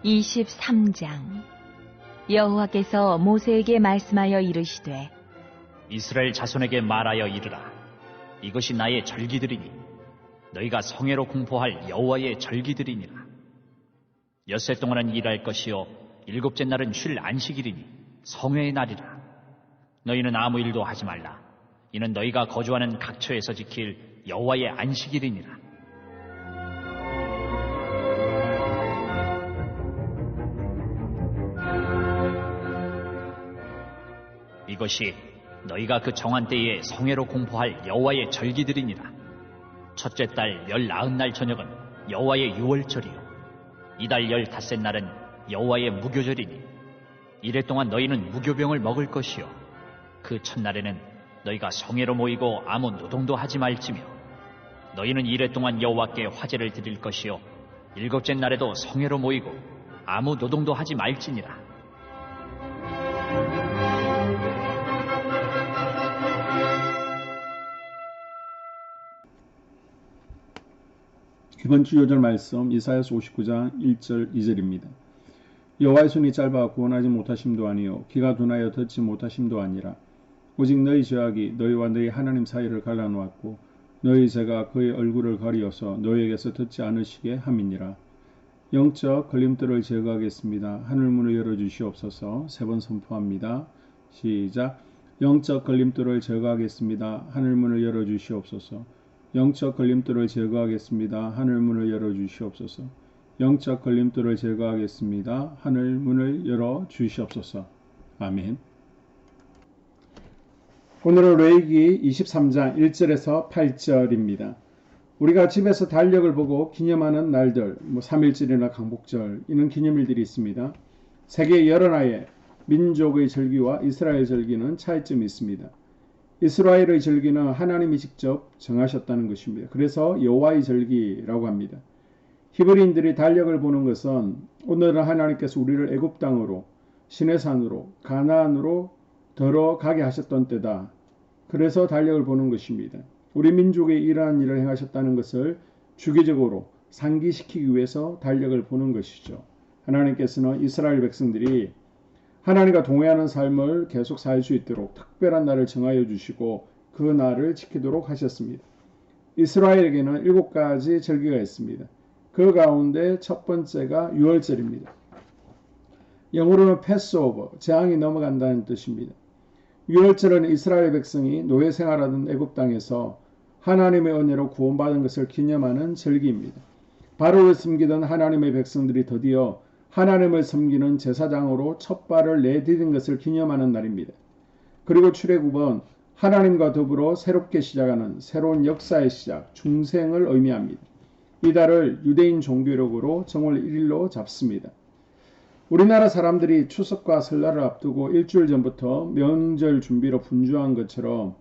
23장. 여호와께서 모세에게 말씀하여 이르시되 이스라엘 자손에게 말하여 이르라. 이것이 나의 절기들이니 너희가 성회로 공포할 여호와의 절기들이니라. 엿새 동안은 일할 것이요 일곱째 날은 쉴 안식일이니 성회의 날이라. 너희는 아무 일도 하지 말라. 이는 너희가 거주하는 각처에서 지킬 여호와의 안식일이니라. 이것이 너희가 그 정한 때에 성회로 공포할 여호와의 절기들이니라. 첫째 달 19날 저녁은 여호와의 유월절이요 이달 15째 날은 여호와의 무교절이니 이래 동안 너희는 무교병을 먹을 것이요 그 첫날에는 너희가 성회로 모이고 아무 노동도 하지 말지며 너희는 이래 동안 여호와께 화제를 드릴 것이요 일곱째 날에도 성회로 모이고 아무 노동도 하지 말지니라. 이번 주 요절 말씀 이사야서 59장 1절 2절입니다. 여호와의 손이 짧아 구원하지 못하심도 아니요 귀가 둔하여 듣지 못하심도 아니라 오직 너희 죄악이 너희와 너희 하나님 사이를 갈라놓았고 너희 죄가 그의 얼굴을 가리어서 너희에게서 듣지 않으시게 함이니라. 영적 걸림돌을 제거하겠습니다. 하늘문을 열어주시옵소서. 세 번 선포합니다. 시작. 영적 걸림돌을 제거하겠습니다. 하늘문을 열어주시옵소서. 영적 걸림돌을 제거하겠습니다. 하늘문을 열어주시옵소서. 영적 걸림돌을 제거하겠습니다. 하늘문을 열어주시옵소서. 아멘. 오늘은 레위기 23장 1절에서 8절입니다. 우리가 집에서 달력을 보고 기념하는 날들, 3.1절이나 강복절, 이런 기념일들이 있습니다. 세계 여러 나라의 민족의 절기와 이스라엘 절기는 차이점이 있습니다. 이스라엘의 절기는 하나님이 직접 정하셨다는 것입니다. 그래서 여호와의 절기라고 합니다. 히브리인들이 달력을 보는 것은 오늘은 하나님께서 우리를 애굽 땅으로 시내산으로 가나안으로 들어가게 하셨던 때다. 그래서 달력을 보는 것입니다. 우리 민족의 이러한 일을 행하셨다는 것을 주기적으로 상기시키기 위해서 달력을 보는 것이죠. 하나님께서는 이스라엘 백성들이 하나님과 동행하는 삶을 계속 살 수 있도록 특별한 날을 정하여 주시고 그 날을 지키도록 하셨습니다. 이스라엘에게는 7가지 절기가 있습니다. 그 가운데 첫 번째가 유월절입니다. 영어로는 패스오버, 재앙이 넘어간다는 뜻입니다. 유월절은 이스라엘 백성이 노예 생활하던 애굽 땅에서 하나님의 은혜로 구원받은 것을 기념하는 절기입니다. 바로를 섬기던 하나님의 백성들이 드디어 하나님을 섬기는 제사장으로 첫 발을 내디딘 것을 기념하는 날입니다. 그리고 출애굽은 하나님과 더불어 새롭게 시작하는 새로운 역사의 시작, 중생을 의미합니다. 이 달을 유대인 종교력으로 정월 1일로 잡습니다. 우리나라 사람들이 추석과 설날을 앞두고 일주일 전부터 명절 준비로 분주한 것처럼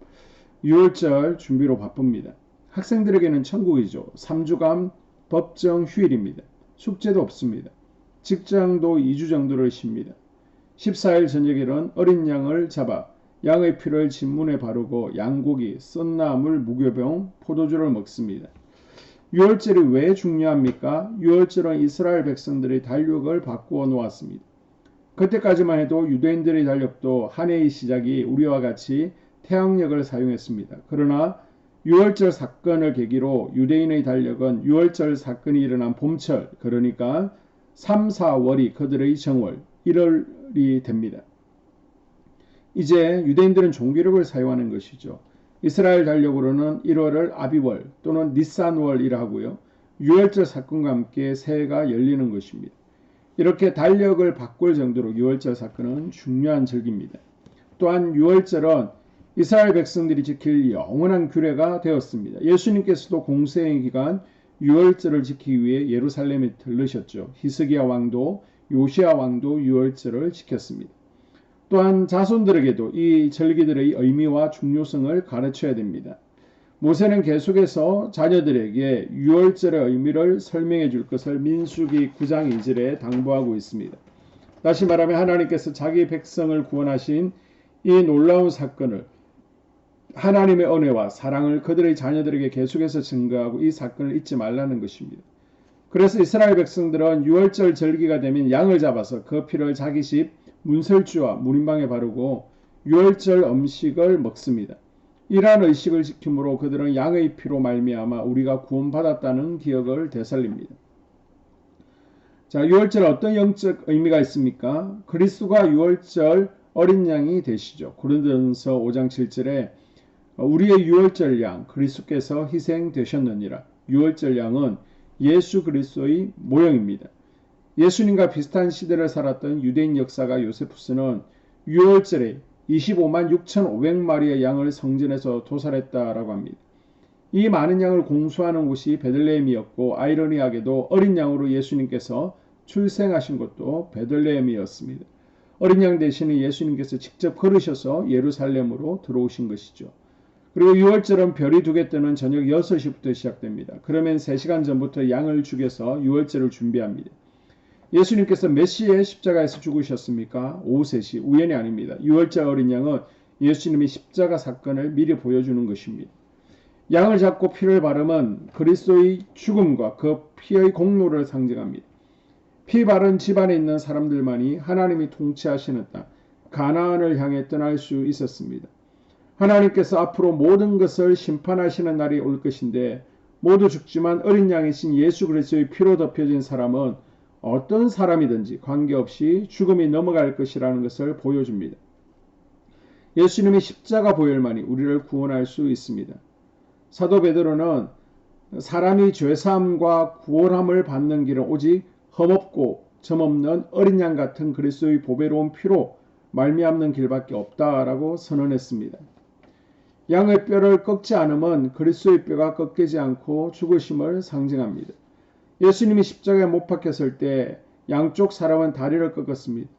유월절 준비로 바쁩니다. 학생들에게는 천국이죠. 3주간 법정 휴일입니다. 숙제도 없습니다. 직장도 2주 정도를 쉽니다. 14일 저녁에는 어린 양을 잡아 양의 피를 진문에 바르고 양고기, 썬나물, 무교병, 포도주를 먹습니다. 유월절이 왜 중요합니까? 유월절은 이스라엘 백성들의 달력을 바꾸어 놓았습니다. 그때까지만 해도 유대인들의 달력도 한 해의 시작이 우리와 같이 태양력을 사용했습니다. 그러나 유월절 사건을 계기로 유대인의 달력은 유월절 사건이 일어난 봄철, 그러니까 3, 4월이 그들의 정월, 1월이 됩니다. 이제 유대인들은 종교력을 사용하는 것이죠. 이스라엘 달력으로는 1월을 아비월 또는 니산월이라 하고요. 유월절 사건과 함께 새해가 열리는 것입니다. 이렇게 달력을 바꿀 정도로 유월절 사건은 중요한 절기입니다. 또한 유월절은 이스라엘 백성들이 지킬 영원한 규례가 되었습니다. 예수님께서도 공생의 기간 유월절을 지키기 위해 예루살렘에 들르셨죠. 히스기야 왕도 요시야 왕도 유월절을 지켰습니다. 또한 자손들에게도 이 절기들의 의미와 중요성을 가르쳐야 됩니다. 모세는 계속해서 자녀들에게 유월절의 의미를 설명해 줄 것을 민수기 9장 2절에 당부하고 있습니다. 다시 말하면 하나님께서 자기 백성을 구원하신 이 놀라운 사건을 하나님의 은혜와 사랑을 그들의 자녀들에게 계속해서 증거하고 이 사건을 잊지 말라는 것입니다. 그래서 이스라엘 백성들은 유월절 절기가 되면 양을 잡아서 그 피를 자기 집 문설주와 문인방에 바르고 유월절 음식을 먹습니다. 이러한 의식을 지킴으로 그들은 양의 피로 말미암아 우리가 구원받았다는 기억을 되살립니다. 자, 유월절 어떤 영적 의미가 있습니까? 그리스도가 유월절 어린 양이 되시죠. 고린도전서 5장 7절에 우리의 유월절 양 그리스도께서 희생되셨느니라. 유월절 양은 예수 그리스도의 모형입니다. 예수님과 비슷한 시대를 살았던 유대인 역사가 요세푸스는 유월절에 25만 6,500마리의 양을 성전에서 도살했다라고 합니다. 이 많은 양을 공수하는 곳이 베들레헴이었고 아이러니하게도 어린 양으로 예수님께서 출생하신 곳도 베들레헴이었습니다. 어린 양 대신에 예수님께서 직접 걸으셔서 예루살렘으로 들어오신 것이죠. 그리고 유월절은 별이 두 개 뜨는 저녁 6시부터 시작됩니다. 그러면 3시간 전부터 양을 죽여서 유월절을 준비합니다. 예수님께서 몇 시에 십자가에서 죽으셨습니까? 오후 3시. 우연이 아닙니다. 유월절 어린 양은 예수님의 십자가 사건을 미리 보여주는 것입니다. 양을 잡고 피를 바르면 그리스도의 죽음과 그 피의 공로를 상징합니다. 피 바른 집안에 있는 사람들만이 하나님이 통치하시는 땅 가나안을 향해 떠날 수 있었습니다. 하나님께서 앞으로 모든 것을 심판하시는 날이 올 것인데 모두 죽지만 어린 양이신 예수 그리스도의 피로 덮여진 사람은 어떤 사람이든지 관계없이 죽음이 넘어갈 것이라는 것을 보여줍니다. 예수님의 십자가 보혈만이 우리를 구원할 수 있습니다. 사도 베드로는 사람이 죄사함과 구원함을 받는 길은 오직 흠없고 점없는 어린 양 같은 그리스도의 보배로운 피로 말미암는 길밖에 없다라고 선언했습니다. 양의 뼈를 꺾지 않으면 그리스도의 뼈가 꺾이지 않고 죽으심을 상징합니다. 예수님이 십자가에 못 박혔을 때 양쪽 사람은 다리를 꺾었습니다.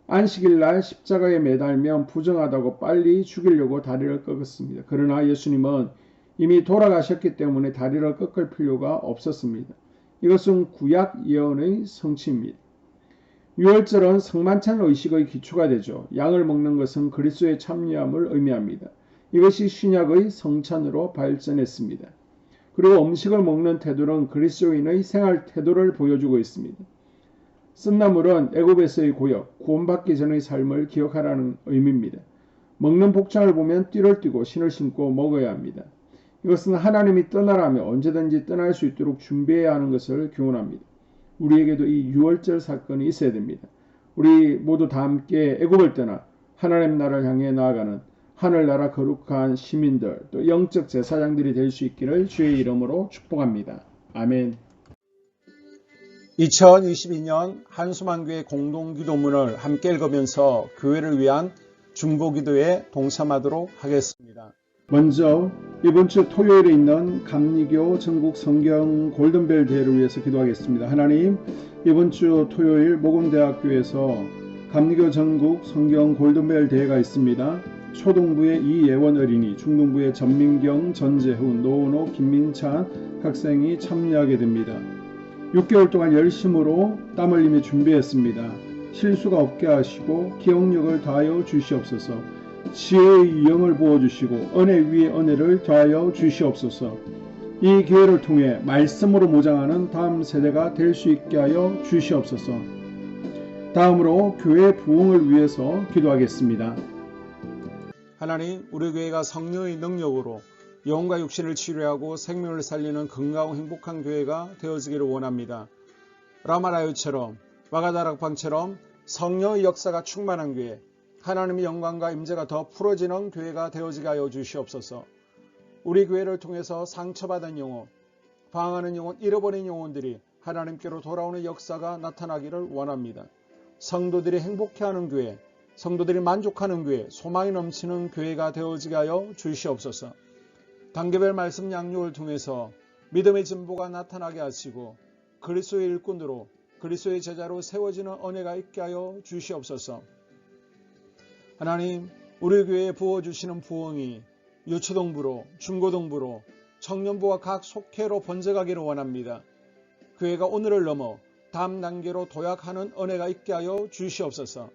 안식일날 십자가에 매달면 부정하다고 빨리 죽이려고 다리를 꺾었습니다. 그러나 예수님은 이미 돌아가셨기 때문에 다리를 꺾을 필요가 없었습니다. 이것은 구약 예언의 성취입니다. 유월절은 성만찬 의식의 기초가 되죠. 양을 먹는 것은 그리스도의 참여함을 의미합니다. 이것이 신약의 성찬으로 발전했습니다. 그리고 음식을 먹는 태도는 그리스도인의 생활 태도를 보여주고 있습니다. 쓴나물은 애굽에서의 고역, 구원받기 전의 삶을 기억하라는 의미입니다. 먹는 복장을 보면 띠를 띠고 신을 신고 먹어야 합니다. 이것은 하나님이 떠나라며 언제든지 떠날 수 있도록 준비해야 하는 것을 교훈합니다. 우리에게도 이 유월절 사건이 있어야 됩니다. 우리 모두 다 함께 애굽을 떠나 하나님 나라를 향해 나아가는 하늘나라 거룩한 시민들 또 영적 제사장들이 될 수 있기를 주의 이름으로 축복합니다. 아멘. 2022년 한수만교회 공동기도문을 함께 읽으면서 교회를 위한 중보기도에 동참하도록 하겠습니다. 먼저 이번 주 토요일에 있는 감리교 전국 성경 골든벨 대회를 위해서 기도하겠습니다. 하나님, 이번 주 토요일 모금대학교에서 감리교 전국 성경 골든벨 대회가 있습니다. 초등부의 이예원 어린이, 중등부의 전민경, 전재훈, 노은호, 김민찬 학생이 참여하게 됩니다. 6개월 동안 열심으로 땀 흘리며 준비했습니다. 실수가 없게 하시고 기억력을 다하여 주시옵소서. 지혜의 영을 부어주시고 은혜 위에 은혜를 더하여 주시옵소서. 이 기회를 통해 말씀으로 모장하는 다음 세대가 될 수 있게 하여 주시옵소서. 다음으로 교회 부흥을 위해서 기도하겠습니다. 하나님, 우리 교회가 성령의 능력으로 영혼과 육신을 치료하고 생명을 살리는 건강하고 행복한 교회가 되어지기를 원합니다. 라마라요처럼 와가다락방처럼 성령의 역사가 충만한 교회, 하나님의 영광과 임재가 더 풀어지는 교회가 되어지게 하여 주시옵소서. 우리 교회를 통해서 상처받은 영혼, 방황하는 영혼, 잃어버린 영혼들이 하나님께로 돌아오는 역사가 나타나기를 원합니다. 성도들이 행복해하는 교회, 성도들이 만족하는 교회, 소망이 넘치는 교회가 되어지게 하여 주시옵소서. 단계별 말씀 양육을 통해서 믿음의 진보가 나타나게 하시고 그리스도의 일꾼으로 그리스도의 제자로 세워지는 은혜가 있게 하여 주시옵소서. 하나님, 우리 교회에 부어주시는 부흥이 유초등부로, 중고등부로, 청년부와 각 속회로 번져가기를 원합니다. 교회가 오늘을 넘어 다음 단계로 도약하는 은혜가 있게 하여 주시옵소서.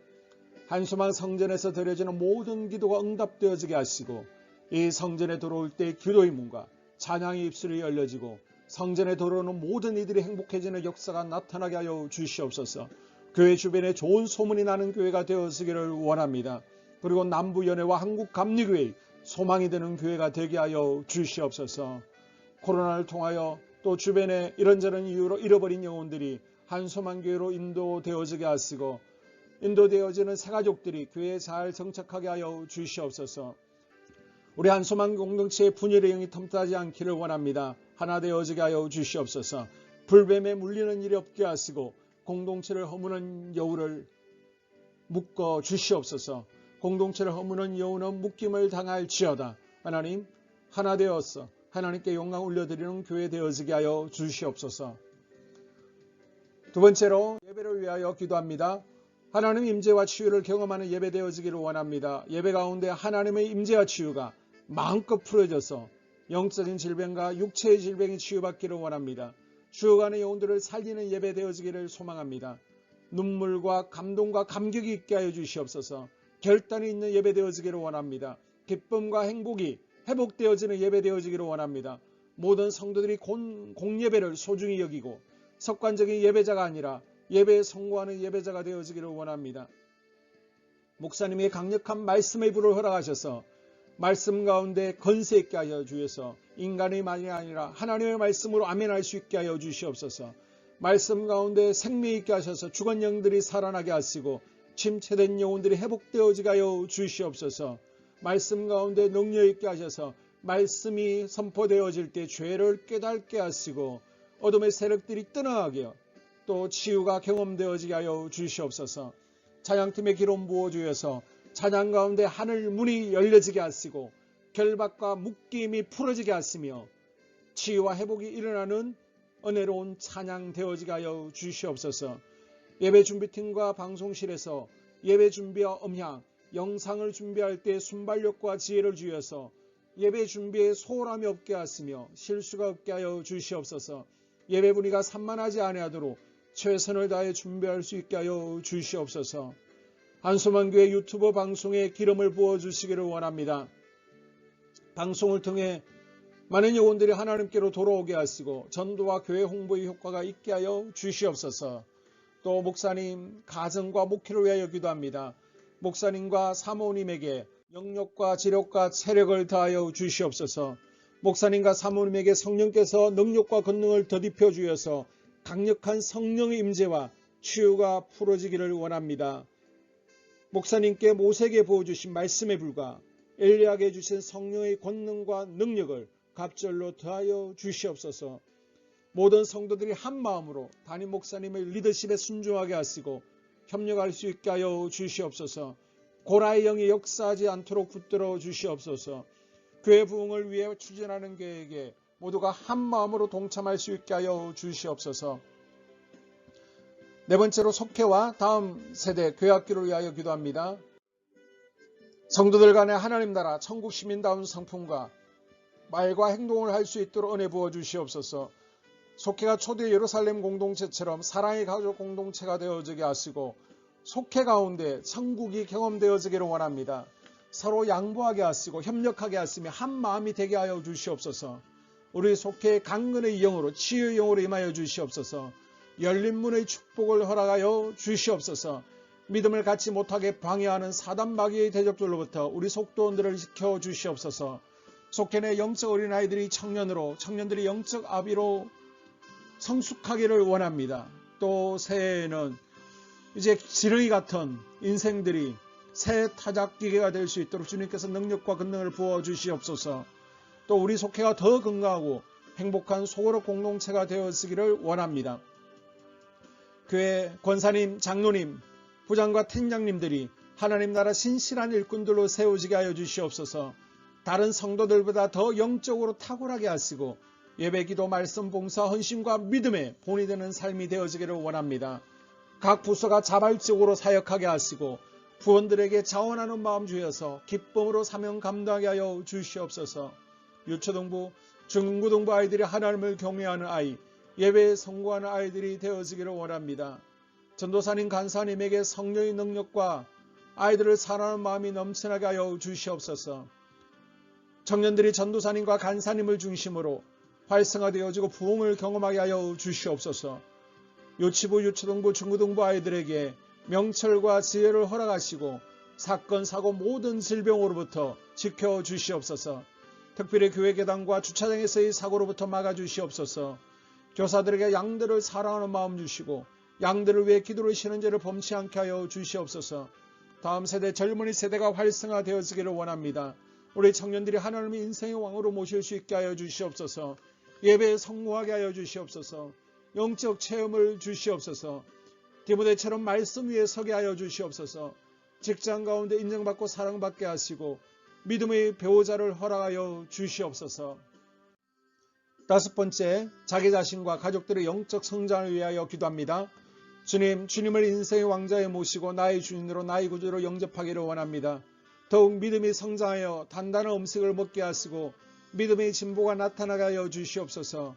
한수만 성전에서 드려지는 모든 기도가 응답되어지게 하시고 이 성전에 들어올 때 기도의 문과 찬양의 입술이 열려지고 성전에 들어오는 모든 이들이 행복해지는 역사가 나타나게 하여 주시옵소서. 교회 주변에 좋은 소문이 나는 교회가 되어지기를 원합니다. 그리고 남부연회와 한국감리교회 소망이 되는 교회가 되게 하여 주시옵소서. 코로나를 통하여 또 주변에 이런저런 이유로 잃어버린 영혼들이 한소망교회로 인도되어지게 하시고 인도되어지는 새가족들이 교회에 잘 정착하게 하여 주시옵소서. 우리 한소망 공동체의 분열의 영이 텀타지 않기를 원합니다. 하나 되어지게 하여 주시옵소서. 불뱀에 물리는 일이 없게 하시고 공동체를 허무는 여우를 묶어 주시옵소서. 공동체를 허무는 여우는 묶임을 당할지어다. 하나님 하나 되어서 하나님께 영광 올려드리는 교회 되어지게 하여 주시옵소서. 두 번째로 예배를 위하여 기도합니다. 하나님 임재와 치유를 경험하는 예배 되어지기를 원합니다. 예배 가운데 하나님의 임재와 치유가 마음껏 풀어져서 영적인 질병과 육체의 질병이 치유받기를 원합니다. 죽어가는 영혼들을 살리는 예배 되어지기를 소망합니다. 눈물과 감동과 감격이 있게 하여 주시옵소서. 결단이 있는 예배 되어지기를 원합니다. 기쁨과 행복이 회복되어지는 예배 되어지기를 원합니다. 모든 성도들이 공예배를 소중히 여기고 습관적인 예배자가 아니라 예배에 성공하는 예배자가 되어지기를 원합니다. 목사님의 강력한 말씀의 불을 허락하셔서 말씀 가운데 건세 있게 하여 주셔서 인간의 말이 아니라 하나님의 말씀으로 아멘할 수 있게 하여 주시옵소서. 말씀 가운데 생명 있게 하셔서 죽은 영들이 살아나게 하시고 침체된 영혼들이 회복되어지게 하여 주시옵소서. 말씀 가운데 능력 있게 하셔서 말씀이 선포되어질 때 죄를 깨닫게 하시고 어둠의 세력들이 떠나가게 또 치유가 경험되어지게 하여 주시옵소서. 찬양팀의 기름 부어주셔서 찬양 가운데 하늘 문이 열려지게 하시고 결박과 묶임이 풀어지게 하시며 치유와 회복이 일어나는 은혜로운 찬양 되어지게 하여 주시옵소서. 예배 준비팀과 방송실에서 예배 준비와 음향, 영상을 준비할 때 순발력과 지혜를 주셔서 예배 준비에 소홀함이 없게 하시며 실수가 없게 하여 주시옵소서. 예배 분위기가 산만하지 아니하도록 최선을 다해 준비할 수 있게 하여 주시옵소서. 한소망교회 유튜브 방송에 기름을 부어주시기를 원합니다. 방송을 통해 많은 영혼들이 하나님께로 돌아오게 하시고 전도와 교회 홍보의 효과가 있게 하여 주시옵소서. 또 목사님 가정과 목회를 위하여 기도합니다. 목사님과 사모님에게 영력과 지력과 체력을 다하여 주시옵소서. 목사님과 사모님에게 성령께서 능력과 권능을 더딥혀 주셔서 강력한 성령의 임재와 치유가 풀어지기를 원합니다. 목사님께 모세에게 부어주신 말씀의 불과 엘리야에게 주신 성령의 권능과 능력을 갑절로 더하여 주시옵소서. 모든 성도들이 한 마음으로 담임 목사님의 리더십에 순종하게 하시고 협력할 수 있게 하여 주시옵소서. 고라의 영이 역사하지 않도록 붙들어 주시옵소서. 교회 부흥을 위해 추진하는 계획에 모두가 한 마음으로 동참할 수 있게 하여 주시옵소서. 네 번째로 속회와 다음 세대 교회학교를 위하여 기도합니다. 성도들 간의 하나님 나라 천국 시민다운 성품과 말과 행동을 할 수 있도록 은혜 부어 주시옵소서. 속회가 초대 예루살렘 공동체처럼 사랑의 가족 공동체가 되어지게 하시고 속회 가운데 천국이 경험되어지기를 원합니다. 서로 양보하게 하시고 협력하게 하시며 한 마음이 되게 하여 주시옵소서. 우리 속회의 강건의 영으로 치유의 영으로 임하여 주시옵소서. 열린 문의 축복을 허락하여 주시옵소서. 믿음을 갖지 못하게 방해하는 사단 마귀의 대적들로부터 우리 속도원들을 지켜 주시옵소서. 속회 내 영적 어린아이들이 청년들이 영적 아비로 성숙하기를 원합니다. 또 새해에는 이제 지렁이 같은 인생들이 새 타작기계가 될 수 있도록 주님께서 능력과 권능을 부어 주시옵소서. 또 우리 속회가 더 건강하고 행복한 소그룹 공동체가 되었기를 원합니다. 교회 권사님, 장로님, 부장과 팀장님들이 하나님 나라 신실한 일꾼들로 세워지게 하여 주시옵소서. 다른 성도들보다 더 영적으로 탁월하게 하시고 예배기도 말씀 봉사 헌신과 믿음의 본이 되는 삶이 되어지기를 원합니다. 각 부서가 자발적으로 사역하게 하시고 부원들에게 자원하는 마음 주셔서 기쁨으로 사명 감당하게 하여 주시옵소서. 유초등부, 중고등부 아이들이 하나님을 경외하는 아이, 예배에 성공하는 아이들이 되어지기를 원합니다. 전도사님, 간사님에게 성령의 능력과 아이들을 사랑하는 마음이 넘쳐나게 하여 주시옵소서. 청년들이 전도사님과 간사님을 중심으로 활성화되어지고 부흥을 경험하게 하여 주시옵소서. 유치부, 유초등부, 중고등부 아이들에게 명철과 지혜를 허락하시고 사건, 사고 모든 질병으로부터 지켜주시옵소서. 특별히 교회 계단과 주차장에서의 사고로부터 막아주시옵소서. 교사들에게 양들을 사랑하는 마음 주시고 양들을 위해 기도를 쉬는 죄를 범치 않게 하여 주시옵소서. 다음 세대 젊은이 세대가 활성화되어지기를 원합니다. 우리 청년들이 하나님의 인생의 왕으로 모실 수 있게 하여 주시옵소서. 예배에 성공하게 하여 주시옵소서. 영적 체험을 주시옵소서. 디모데처럼 말씀 위에 서게 하여 주시옵소서. 직장 가운데 인정받고 사랑받게 하시고 믿음의 배우자를 허락하여 주시옵소서. 다섯 번째, 자기 자신과 가족들의 영적 성장을 위하여 기도합니다. 주님, 주님을 인생의 왕자에 모시고 나의 주인으로 나의 구주로 영접하기를 원합니다. 더욱 믿음이 성장하여 단단한 음식을 먹게 하시고 믿음의 진보가 나타나게 하여 주시옵소서.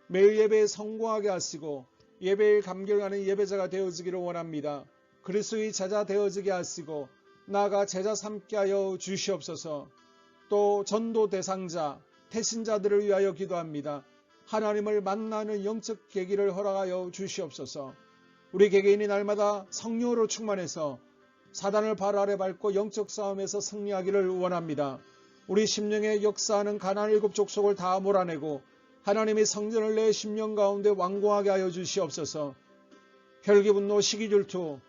매일 예배에 성공하게 하시고 예배에 감격하는 예배자가 되어지기를 원합니다. 그리스도의 제자 되어지게 하시고 나아가 제자 삼게 하여 주시옵소서. 또 전도 대상자, 태신자들을 위하여 기도합니다. 하나님을 만나는 영적 계기를 허락하여 주시옵소서. 우리 개개인이 날마다 성령으로 충만해서 사단을 발 아래 밟고 영적 싸움에서 승리하기를 원합니다. 우리 심령에 역사하는 가나안 7 족속을 다 몰아내고 하나님의 성전을 내 심령 가운데 완공하게 하여 주시옵소서. 혈기, 분노, 시기, 질투,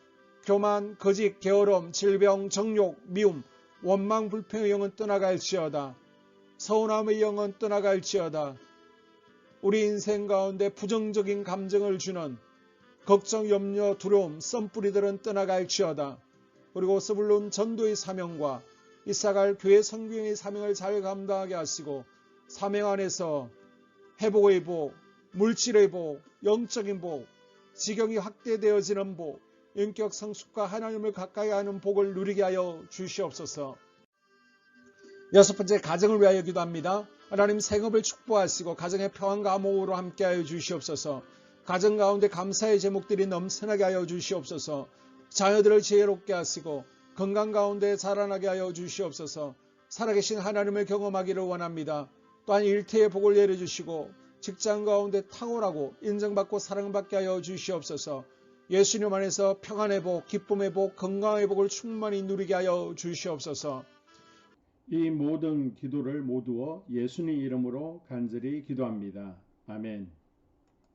교만, 거짓, 게으름, 질병, 정욕, 미움, 원망, 불평의 영은 떠나갈지어다. 서운함의 영은 떠나갈지어다. 우리 인생 가운데 부정적인 감정을 주는 걱정, 염려, 두려움, 썸뿌리들은 떠나갈지어다. 그리고 스불론 전도의 사명과 이사갈 교회 선교의 사명을 잘 감당하게 하시고 사명 안에서 회복의 복, 물질의 복, 영적인 복, 지경이 확대되어지는 복, 인격 성숙과 하나님을 가까이 하는 복을 누리게 하여 주시옵소서. 여섯 번째, 가정을 위하여 기도합니다. 하나님 생업을 축복하시고 가정의 평안과 암호로 함께하여 주시옵소서. 가정 가운데 감사의 제목들이 넘쳐나게 하여 주시옵소서. 자녀들을 지혜롭게 하시고 건강 가운데 자라나게 하여 주시옵소서. 살아계신 하나님을 경험하기를 원합니다. 또한 일태의 복을 내려주시고 직장 가운데 탁월하고 인정받고 사랑받게 하여 주시옵소서. 예수님 안에서 평안의 복, 기쁨의 복, 건강의 복을 충만히 누리게 하여 주시옵소서. 이 모든 기도를 모두어 예수님 이름으로 간절히 기도합니다. 아멘.